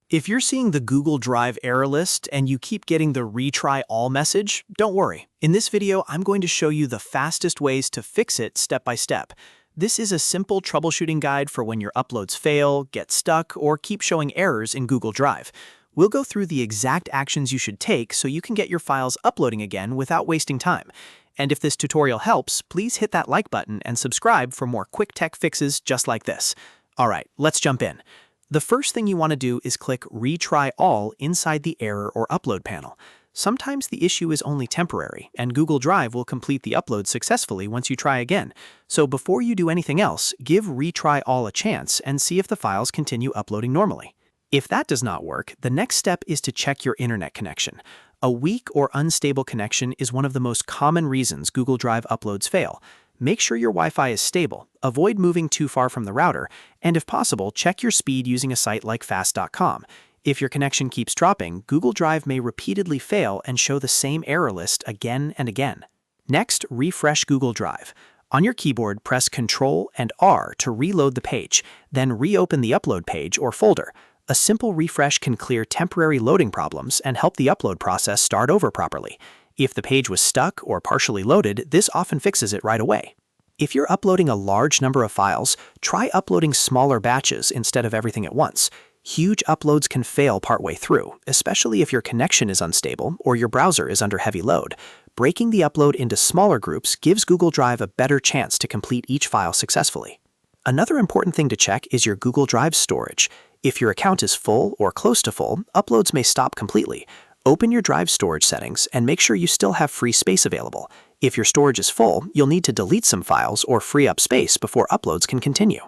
If you're seeing the Google Drive error list and you keep getting the Retry All message, don't worry. In this video, I'm going to show you the fastest ways to fix it step by step. This is a simple troubleshooting guide for when your uploads fail, get stuck, or keep showing errors in Google Drive. We'll go through the exact actions you should take so you can get your files uploading again without wasting time. And if this tutorial helps, please hit that like button and subscribe for more quick tech fixes just like this. All right, let's jump in. The first thing you want to do is click Retry All inside the Error or Upload panel. Sometimes the issue is only temporary, and Google Drive will complete the upload successfully once you try again. So before you do anything else, give Retry All a chance and see if the files continue uploading normally. If that does not work, the next step is to check your internet connection. A weak or unstable connection is one of the most common reasons Google Drive uploads fail. Make sure your Wi-Fi is stable, avoid moving too far from the router, and if possible, check your speed using a site like fast.com. If your connection keeps dropping, Google Drive may repeatedly fail and show the same error list again and again. Next, refresh Google Drive. On your keyboard, press Ctrl and R to reload the page, then reopen the upload page or folder. A simple refresh can clear temporary loading problems and help the upload process start over properly. If the page was stuck or partially loaded, this often fixes it right away. If you're uploading a large number of files, try uploading smaller batches instead of everything at once. Huge uploads can fail partway through, especially if your connection is unstable or your browser is under heavy load. Breaking the upload into smaller groups gives Google Drive a better chance to complete each file successfully. Another important thing to check is your Google Drive storage. If your account is full or close to full, uploads may stop completely. Open your Drive storage settings and make sure you still have free space available. If your storage is full, you'll need to delete some files or free up space before uploads can continue.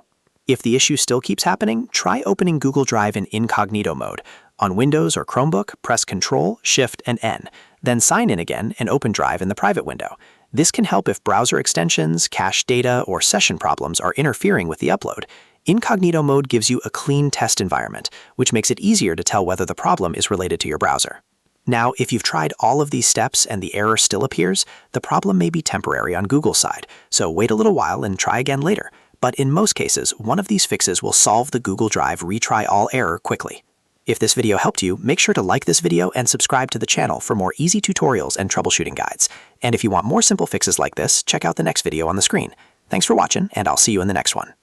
If the issue still keeps happening, try opening Google Drive in Incognito Mode. On Windows or Chromebook, press Ctrl, Shift, and N. Then sign in again and open Drive in the private window. This can help if browser extensions, cache data, or session problems are interfering with the upload. Incognito Mode gives you a clean test environment, which makes it easier to tell whether the problem is related to your browser. Now, if you've tried all of these steps and the error still appears, the problem may be temporary on Google's side, so wait a little while and try again later. But in most cases, one of these fixes will solve the Google Drive Retry All error quickly. If this video helped you, make sure to like this video and subscribe to the channel for more easy tutorials and troubleshooting guides. And if you want more simple fixes like this, check out the next video on the screen. Thanks for watching, and I'll see you in the next one.